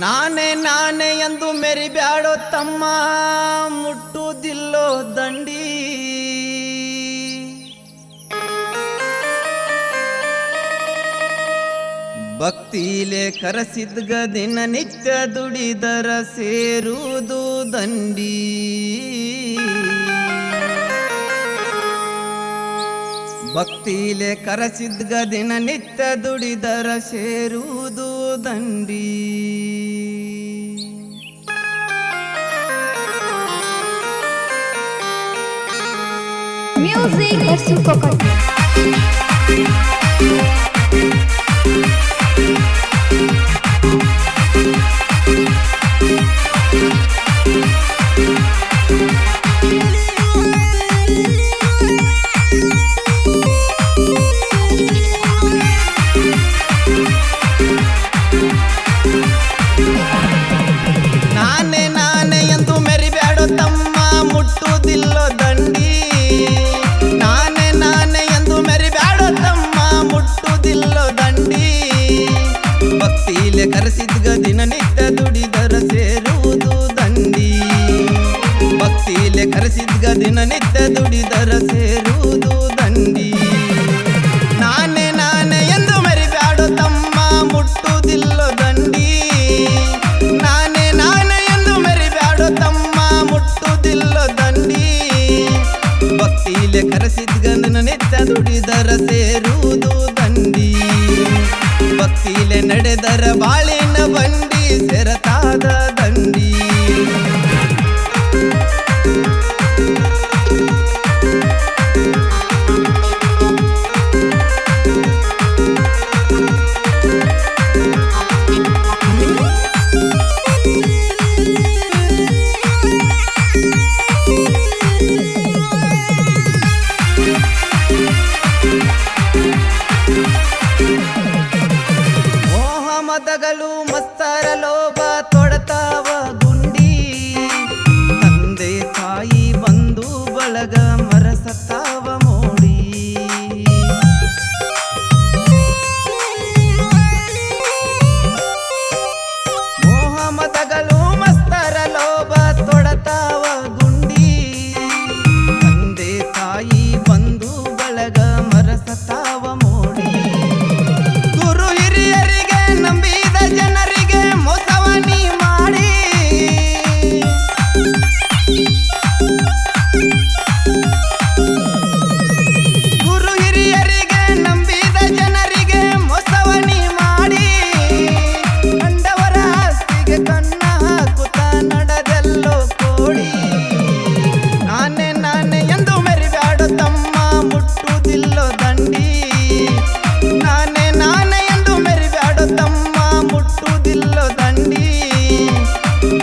ನಾನೇ ನಾನೇ ಎಂದು ಮೆರಿಬ್ಯಾಡೋ ತಮ್ಮ ಮುಟ್ಟುವುದಿಲ್ಲೋ ದಂಡಿ. ಭಕ್ತಿಲೆ ಕರಸಿದ್ಗ ದಿನ ನಿತ್ಯ ದುಡಿದರ ಸೇರುವುದು ದಂಡಿ. ಭಕ್ತಿಲೆ ಕರಸಿದ್ಗ ದಿನ ನಿತ್ಯ ದುಡಿದರ ಸೇರುವುದು ದಂಡಿ. Music versus Coconut. ನಾನೇ ನಾನೇ ಎಂದು ಮೆರಿಬ್ಯಾಡೋ ತಮ್ಮ ಮುಟ್ಟುವುದಿಲ್ಲೋ ದಂಡಿ. ನಾನೇ ನಾನೇ ಎಂದು ಮೆರಿಬ್ಯಾಡೋ ತಮ್ಮ ಮುಟ್ಟುವುದಿಲ್ಲೋ ದಂಡಿ. ಭಕ್ತಿಲೆ ಕರೆಸಿದ್ಗ ದಿನ ನಿತ್ಯ ದುಡಿದರ ಸೇರುವುದು ದಂಡಿ. ಭಕ್ತಿಲೆ ಕರೆಸಿದ್ಗ ದಿನ ನಿತ್ಯ ದುಡಿದರ ಸೇರುವುದು ದಂಡಿ. ನಾನೇ ನಾನೇ ಎಂದು ಮೆರಿಬ್ಯಾಡೋ ತಮ್ಮ ಮುಟ್ಟುವುದಿಲ್ಲೋ ದಂಡಿ. ನಾನೇ ನಾನೇ ಎಂದು ಮೆರಿಬ್ಯಾಡೋ ತಮ್ಮ ಮುಟ್ಟುವುದಿಲ್ಲೋ ದಂಡಿ. ಭಕ್ತಿಲೆ ಕರೆಸಿದ್ಗ ದಿನ ನಿತ್ಯ ದುಡಿದರ ಸೇರುವುದು ದಂಡಿ. ಭಕ್ತಿಲೆ ನಡೆದರ ಬಾಳಿನ ಬಂಡಿ ಸೆರತಾದ ದಂಡಿ. ಮದಗಳು ಮಸ್ತರ ಲೋಭ ತೊಡತಾವ ಗುಂಡಿ. ತಂದೆ ತಾಯಿ ಬಂಧು ಬಳಗ ಮರಸತಾವ ಮೋಡಿ. ಮೋಹ ಮದಗಳು ಮಸ್ತರ ಲೋಭ ತೊಡತಾವ ಗುಂಡಿ. ತಂದೆ ತಾಯಿ ಬಂಧು ಬಳಗ ಮರಸತಾವ ಮೋಡಿ. ಗುರು ಹಿರಿಯರಿಗೆ ನಂಬಿದ ಜನರಿಗೆ ಮೋಸವನಿ ಮಾಡಿ. ಗುರು ಹಿರಿಯರಿಗೆ ನಂಬಿದ ಜನರಿಗೆ ಮೋಸವನಿ ಮಾಡಿ. ಕಂಡವರ ಆಸ್ತಿಗೆ ಕಣ್ಣ ಹಾಕುತ್ತ ನಡೆದೆಲ್ಲೋ ಕೋಡಿ. ನಾನೇ ನಾನೇ ಎಂದು ಮೆರಿಬ್ಯಾಡೋ ತಮ್ಮ ಮುಟ್ಟುವುದಿಲ್ಲೋ ದಂಡಿ. ನಾನೇ ನಾನೇ ಎಂದು ಮೆರಿಬ್ಯಾಡೋ ತಮ್ಮ ಮುಟ್ಟುವುದಿಲ್ಲೋ ದಂಡಿ.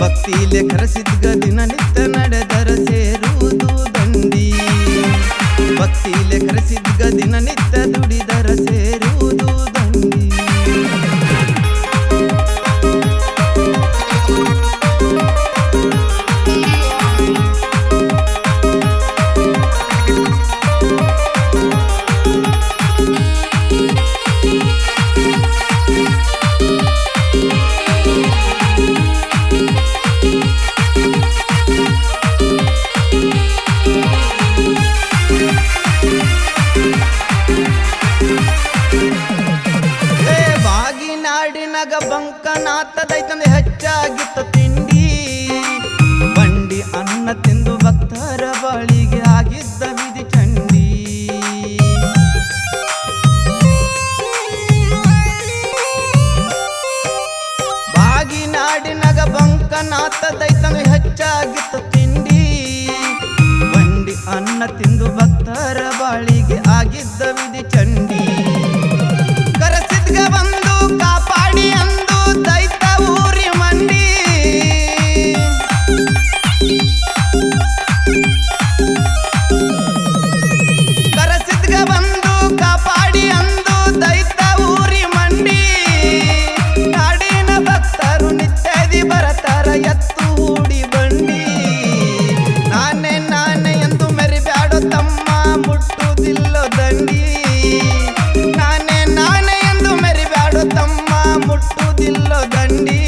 ಭಕ್ತಿಲೆ ಕರೆಸಿದ್ಗ ದಿನ ನಿತ್ಯ ನಡೆದರ ಸೇರುವುದು ದಂಡಿ. ಭಕ್ತಿಲೆ ಕರೆಸಿದ್ಗ ದಿನ ನಿತ್ಯ ದುಡಿದರ ಸೇರುವುದು ದಂಡಿ. ಬಾಗಿನಾಡಿನಾಗ ಬಂಕನಾಥದೈತಂದೆ ಹೆಚ್ಚಾಗಿತ್ತು ತಿಂಡಿ. ಬಂಡಿ ಅನ್ನ ತಿಂದು ಭಕ್ತರ ಬಳಿಗೆ ಆಗಿದ್ದ ವಿಧಿ ಚಂಡಿ. ಬಾಗಿನಾಡಿನಾಗ ಬಂಕನಾಥದೈತಂದೆ ಹೆಚ್ಚಾಗಿತ್ತು ತಿಂಡಿ. ಬಂಡಿ ಅನ್ನ ತಿಂದು ಭಕ್ತರ ಬಳಿಗೆ ಆಗಿದ್ದ ವಿಧಿ ಚಂಡಿ. ಕರೆಸಿದ್ಗ ಬಂದು ಕಾಪಾಡಿ ಅಂದು ದೈತ ಊರಿ ಮಂಡಿ. ಕರೆಸಿದ್ಗ ಬಂದು ಕಾಪಾಡಿ ಅಂದು ದೈತ ಊರಿ ಮಂಡಿ. ನಾಡಿನ ಭಕ್ತರು ನಿತ್ಯದಿ ಬರತಾರ ಎತ್ತು ಹೂಡಿ ಬಂಡಿ. ನಾನೇ ನಾನೇ ಎಂದು ಮೆರಿಬ್ಯಾಡೋ ತಮ್ಮ ಮುಟ್ಟುವುದಿಲ್ಲೋ ದಂಡಿ. ನಾನೇ ನಾನೇ ಎಂದು ಮೆರಿಬ್ಯಾಡೋ ತಮ್ಮ ಮುಟ್ಟುವುದಿಲ್ಲೋ ದಂಡಿ.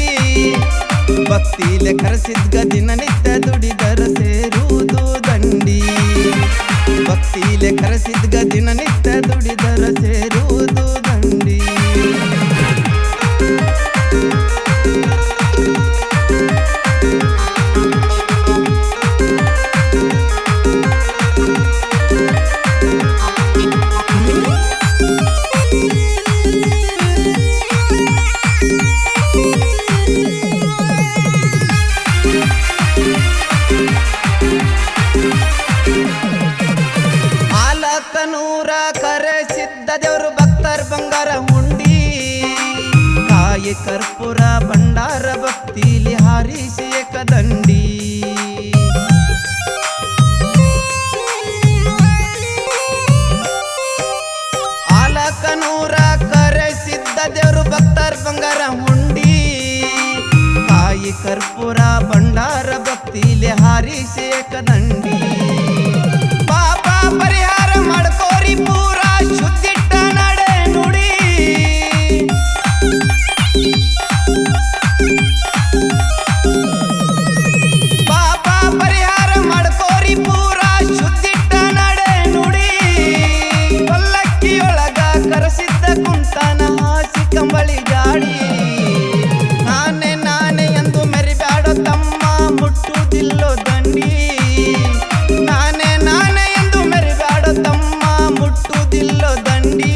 ಭಕ್ತಿಲೆ ಕರೆಸಿದ್ಗ ದಿನನಿತ್ಯ ದುಡಿದರ ಸೇರುವುದು ದಂಡಿ. ಭಕ್ತಿಲೆ ಕರೆಸಿದ್ಗ ದಿನನಿತ್ಯ ದುಡಿದರ ಸೇರುವುದು ದಂಡಿ. ಆಲಕನೂರ ಕರೆಸಿದ್ದ ದೇವರು ಭಕ್ತರ ಬಂಗಾರ ಹುಂಡಿ. ಕಾಯಿ ಕರ್ಪೂರ ಭಂಡಾರ ಭಕ್ತಿಲಿ ಹಾರಿಸಿ ಏಕದಂಡಿ. ಆಲಕನೂರ ಕರೆಸಿದ್ದ ದೇವರು ಭಕ್ತರ ಬಂಗಾರ ಹುಂಡಿ. ಕಾಯಿ ಕರ್ಪೂರ ಭಂಡಾರ ಭಕ್ತಿಲಿ ಹಾರಿಸಿ ಏಕದಂಡಿ. ಪಾಪ ಪರಿಹಾರ ಮಾಡ್ಕೋರಿ ಪೂರ ಶುದ್ಧಿಟ್ಟ ನಡೆ ನುಡಿ. ಪಾಪ ಪರಿಹಾರ ಮಾಡ್ಕೋರಿ ಪೂರ ಶುದ್ಧಿಟ್ಟ ನಡೆ ನುಡಿ. ಪಲ್ಲಕ್ಕಿಯೊಳಗ ಕರೆಸಿದ್ದ ಕುಂತನ ಹಾಸಿ ಕಂಬಳಿ ಜಾಡಿ. ನಾನೇ ನಾನೇ ಎಂದು ಮೆರಿಬ್ಯಾಡೋ ತಮ್ಮ ಮುಟ್ಟುವುದಿಲ್ಲೋ ದಂಡಿ. ನಾನೇ ನಾನೇ ಎಂದು ಮೆರಿಬ್ಯಾಡೋ ತಮ್ಮ ಮುಟ್ಟುವುದಿಲ್ಲೋ ದಂಡಿ.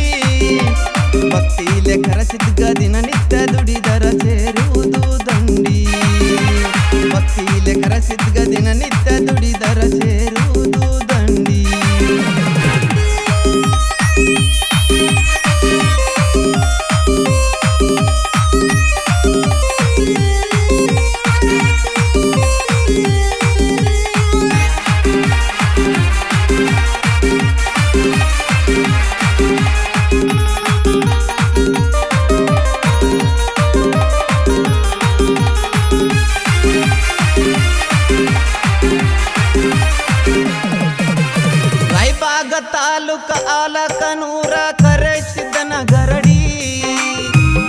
ಭಕ್ತಿಲೆ ಕರೆಸಿದ್ಗ ದಿನನಿತ್ಯ ದುಡಿದರ ಸೇರುವುದು ದಂಡಿ. ಭಕ್ತಿಲೆ ಕರೆಸಿದ್ಗ ದಿನನಿತ್ಯ ದುಡಿದರ ಸೇರುವುದು ದಂಡಿ. ರಾಯಬಾಗ ತಾಲೂಕ ಆಲಕನೂರ ಕರೆಸಿದ್ದನ ಗರಡಿ.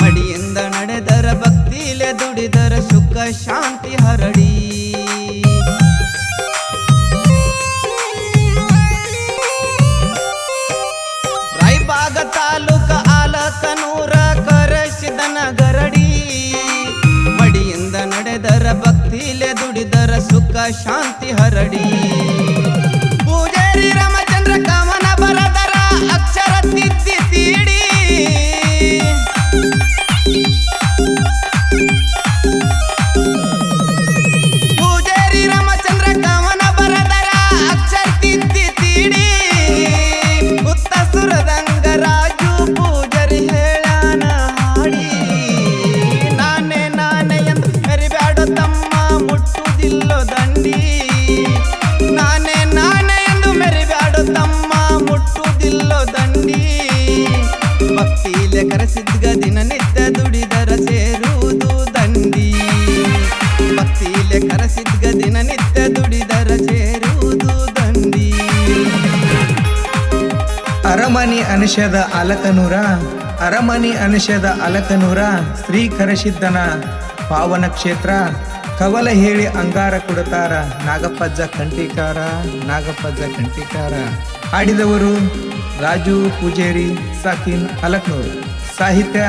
ಮಡಿಯಿಂದ ನಡೆದರ ಭಕ್ತಿಲೆ ದುಡಿದರ ಸುಖ ಶಾಂತಿ ಹರಡಿ. ರಾಯಬಾಗ ತಾಲೂಕ ಆಲಕನೂರ ಕರೆಸಿದ್ದನ ಗರಡಿ. ಮಡಿಯಿಂದ ನಡೆದರ ಭಕ್ತಿಲೆ ದುಡಿದರ ಸುಖ ಶಾಂತಿ ಹರಡಿ. ಪೂಜಾರಿ ರಾಮಚಂದ್ರ ಕವನ ಬರದರ ಅಕ್ಷರ ತಿದ್ದಿ ತೀಡಿ. ಪೂಜಾರಿ ರಾಮಚಂದ್ರ ಕವನ ಬರದರ ಅಕ್ಷರ ತಿದ್ದಿ ತೀಡಿ. ಉತ್ತ ಸುರದಂಗ ರಾಜು ಪೂಜಾರಿ ಹೇಳನ ಹಾಡಿ. ನಾನೇ ನಾನೇ ಎಂದು ಮೆರಿಬ್ಯಾಡೋ ತಮ್ಮ ಮುಟ್ಟುವುದಿಲ್ಲೋ ದಂಡಿ. ನಾನೇ ನಾನೇ ಎಂದು ಮೆರಿಬ್ಯಾಡೋ ತಮ್ಮ ಮುಟ್ಟುವುದಿಲ್ಲೋ ದಂಡಿ. ಭಕ್ತಿಲೆ ಕರೆಸಿದ್ಗ ದಿನನಿತ್ಯ ದುಡಿದರ ಸೇರುವುದು ದಂಡಿ. ಭಕ್ತಿಲೆ ಕರೆಸಿದ್ಗ ದಿನನಿತ್ಯ ದುಡಿದರ ಸೇರುವುದು ದಂಡಿ. ಅರಮನಿ ಅನಿಷದ ಆಲಕನೂರ ಅರಮನಿ ಅನಿಷದ ಆಲಕನೂರ ಶ್ರೀ ಕರೆಸಿದ್ದನ ಪಾವನ ಕ್ಷೇತ್ರ. ಕವಲ ಹೇಳಿ ಅಂಗಾರ ಕೊಡುತ್ತಾರ ನಾಗಪ್ಪಜ್ಜ ಕಂಠಿಕಾರ ನಾಗಪ್ಪಜ್ಜ ಕಂಠಿಕಾರ. ಹಾಡಿದವರು ರಾಜು ಪೂಜೇರಿ ಸಾಕಿನ್ ಆಲಕನೂರು. ಸಾಹಿತ್ಯ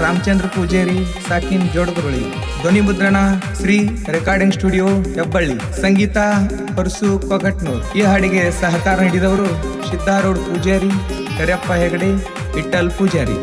ರಾಮಚಂದ್ರ ಪೂಜೇರಿ ಸಾಕಿನ್ ಜೋಡಗುರಳಿ. ಧ್ವನಿ ಮುದ್ರಣ ಶ್ರೀ ರೆಕಾರ್ಡಿಂಗ್ ಸ್ಟುಡಿಯೋ ಹೆಬ್ಬಳ್ಳಿ. ಸಂಗೀತ ಪರಸು ಕೊಗಟ್ನೂರ್. ಈ ಹಾಡಿಗೆ ಸಹಕಾರ ನೀಡಿದವರು ಸಿದ್ದಾರೂಢ ಪೂಜಾರಿ, ಕರಿಯಪ್ಪ ಹೆಗಡೆ, ವಿಠಲ್ ಪೂಜಾರಿ.